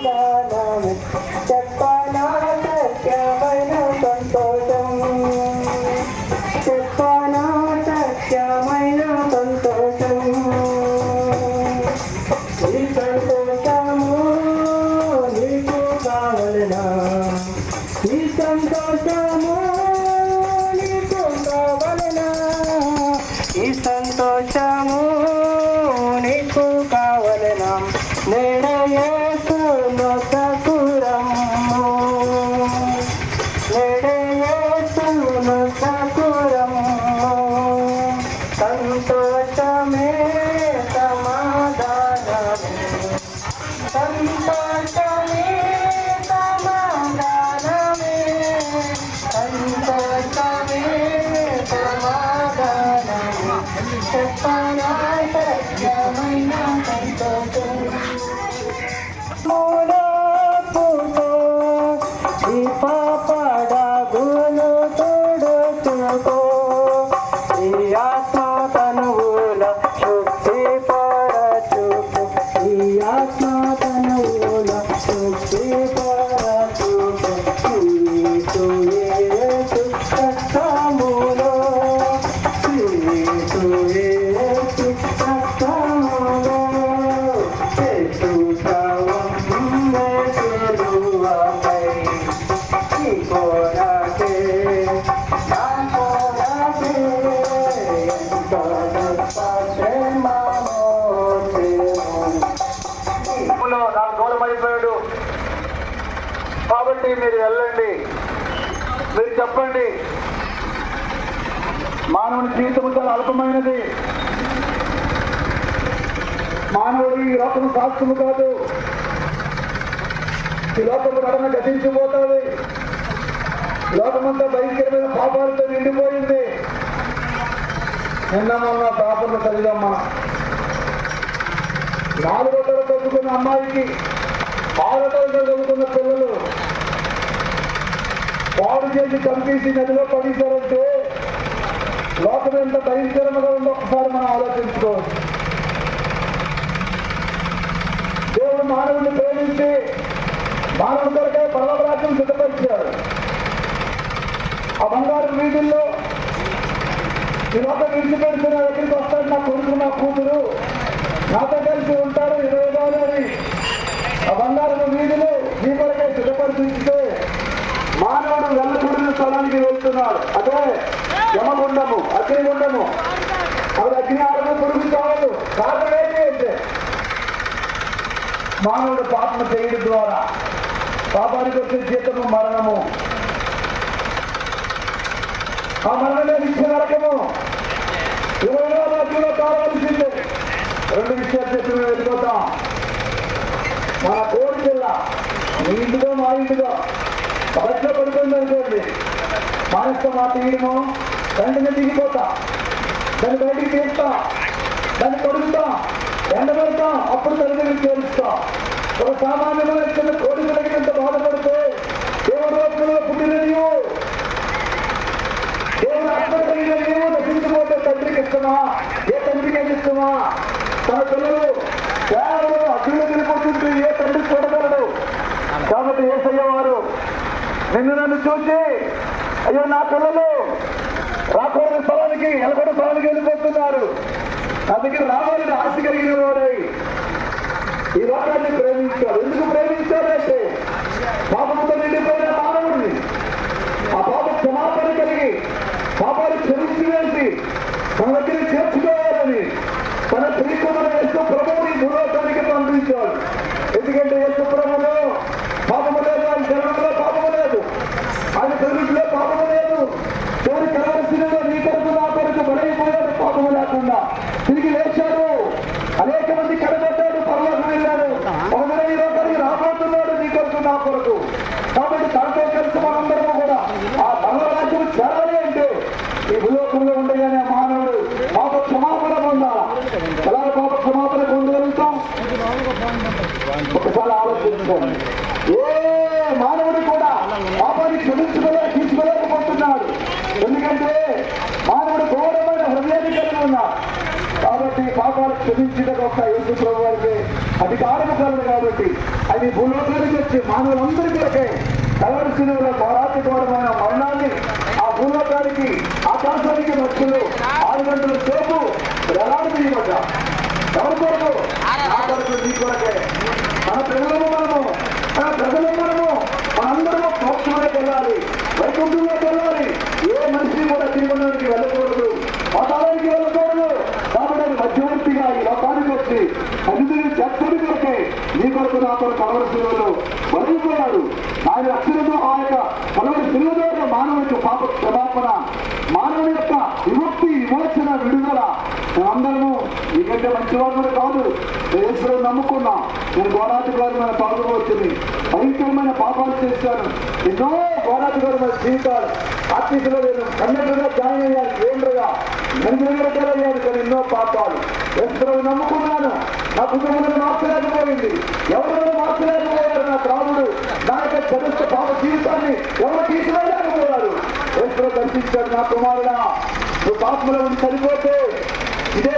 సమాధానము చెప్పనా సత్యమైన సంతోషం చెప్పనా సత్యమైన సంతోషం ఈ సంతోషము నీకు కావలనా ఈ సంతోషము నీకు కావలనా ఈ సంతోషము నీకు కావలనా నెడయేసును సకురము నెడయేసును సకురము సంతోషమే సమాధానము సంతోషమే సమాధానమే సంతోషమే సమాధానము చెప్పనా సత్యమైన సంతోషం మూలపుతో ఈ పాపడగును తొడుచుకో ఈ ఆత్మ తనువుల శుద్ధి పరచుకో ఈ ఆత్మ తనువుల శుద్ధి పరచుకో సత్యములో సత్యములో నాకు దూరమైపోయాడు కాబట్టి మీరు వెళ్ళండి, మీరు చెప్పండి మానవుని జీవితం చాలా అల్పమైనది, మానవుడు ఈ లోకము శాస్త్రము కాదు, ఈ లోకము నడన గతించిపోతుంది, లోకమంతా భయంకరమైన పాపాలతో నిండిపోయింది. నిన్న మొన్న పాపను చదివాం మనం. 4వ తరగతి చదువుకున్న అమ్మాయికి 6వ తరగతి చదువుకున్న పిల్లలు పాడు చేసి చంపేసి నదిలో పడేశారంటే లోకం ఎంత భయంకరంగా ఉందో ఒకసారి మనం ఆలోచించుకోవచ్చు. దేవుడు మానవుడిని ప్రేమించి మానవుడి కొరకే పరలోక రాజ్యం సిద్ధపరిచాడు. ఆ బంగారు వీధుల్లో ఈ లోకం విడిచిపెడుతున్న దగ్గరికి వస్తాడు, నా కొడుకు నా కూతురు నాతో కలిసి ఉంటారు 20 ఏళ్ళు అని ఆ బంగారు వీధులు మీ కొరకే సిద్ధపరిచితే మానవుడు వెళ్ళకూడని స్థలానికి వెళ్తున్నాడు. అదే యమగుండము, అగ్నిగుండము. అవి అగ్ని ఆడము పొడుగు కావదు. కారణం ఏంటి అంటే మానవుడు పాపం చేయడం ద్వారా పాపానికి వచ్చే జీతము మరణము. ఆ మరణమే నిత్య నరకము. 20 రాజ్యంలో కావాల్సిందే. 2 విషయాలు చెప్పి మేము వెళ్ళిపోతాం. మన కోడి జిల్లా మీ ఇంటిగా మా ఇంటిగా బస్సులో పడుతుంది అనుకోండి, మానస్తో మా తీయడము వెంటనే దిగిపోతా, దాన్ని బయటికి తీస్తా, దాన్ని కొడుకుతాం, ఎండబెడతాం, అప్పుడు తల్లిదండ్రులు చేరుస్తాం. ఒక సామాన్యమైన చిన్న కోడి కలిగినంత బాధపడితే దేవుడు రోజులో పుట్టిన నీవు, దేవుడు ఆత్మ కలిగిన నీవు నశించిపోతే తండ్రికి ఇష్టమా? ఏ తండ్రికి ఏమి ఇష్టమా? తన పిల్లలు కేవలం అగ్నిలో తిరిగిపోతుంటే ఏ తండ్రి చూడగలడు? కాబట్టి యేసయ్య వారు నిన్ను నన్ను చూసి అయ్యో నా పిల్లలు రాకూడని స్థలానికి ఎలగొండ స్థలానికి వెళ్ళిపోతున్నారు, నా దగ్గర రావాలని ఆశ కలిగిన వాడై ఈ లోకాన్ని ప్రేమించాడు. ఎందుకు ప్రేమించాడంటే పాపంతో నిండిపోయిన మానవుడిని ఆ పాప క్షమాపణ కలిగి పాపాలు క్షమించి వేసి తన దగ్గర చేర్చుకోవాలని తన ప్రియకుమారుడు యేసు ప్రభువుని భూలోకానికి పంపించాడు. ఎందుకంటే యేసు ప్రభువులో పాపము లేదు, ఆయన శరీరంలో పాపము లేదు, ఆయన శరీరంలో పాపము లేదు. దేవుని కలవలసినలో నీ కొరకు నా కొరకు బలైపోయాడు పాపము లేకుండా. తిరిగి లేచాడు, అనేక మంది కనబడ్డాడు, పరలోకం వెళ్ళాడు, ఒకవేళ ఈ లోకానికి రాబోతున్నాడు నీ కొరకు నా కొరకు. కాబట్టి తనతో కలిసి మనందరము కూడా ఆ పరలోక రాజ్యం చేరాలి అంటే ఈ భూలోకంలో ఉండగానే మానవుడు పాప క్షమాపణ పొందాలా. ఎలా పాప క్షమాపణ పొందగలుగుతాం? ఒకసారి ఆలోచించుకోండి. ఏ మానవుడు కూడా పాపాన్ని తీసుకోలేకపోతున్నాడు. ఎందుకంటే మానవుడు ఘోరమైన హృదయాన్ని కలిగి ఉన్నాడు. కాబట్టి పాపాలు క్షమించడం ఒక యేసు ప్రభు వారికి అధికారం కలదు కాబట్టి అది భూలోకానికి వచ్చి మానవులందరికీ ఒకే కలవలసిన పోరాటమైన మరణాన్ని ఆ భూలోకానికి ఆకాశానికి మధ్యలో 6 గంటల సేపు ఎలాంటియబడ్డ ఎవరి కొరకు ఆ కొరకు నీ కొరకే మన ప్రజలను మనము మనందరము మోక్షంలోకి వెళ్ళాలి, వైకుంఠంలోకి వెళ్ళాలి. ఏ మనిషి కూడా తిరుగుడానికి వెళ్ళకూడదు, పాతాళానికి వెళ్ళకూడదు. కాబట్టి అది మధ్యవర్తిగా ఈ లోకానికి వచ్చి అతిథిని చర్చని కొరకే నీ కొరకు నా కొరకు కలవలసిన వదిలిపోయాడు. ఆయన రక్షణతో ఆ యొక్క కలవరి సిలువలో మానవునికి పాప క్షమాపణ, మానవుని యొక్క విముక్తి, విమోచన, విడుదల. మేమందరము మీకంటే మంచివాడు కాదు, ఈశ్వరుడు నమ్ముకున్నాం. నేను ఘోరాధికారమైన పాపం వచ్చింది, భయంకరమైన పాపాలు చేశాను, ఎన్నో ఘోరాధికారమైన జీవితాలు ఆత్మీయతలో నేను కన్నెలుగా జాయిన్ అయ్యాను, కేంద్రగా అయ్యాను. కానీ ఎన్నో పాపాలు ఈశ్వరుడు నమ్ముకున్నాను. నా కుటుంబంలో మార్చలేకపోయింది, ఎవరు మార్చలేకపోయారు. నా రాముడు నా యొక్క చదువు పాప జీవితాన్ని ఎవరు తీసుకెళ్ళలేకపోయారు. ఈశ్వరుడు దర్శించాడు, నా కుమారుడా నువ్వు పాపంలో ఉండి చనిపోతే ఇదే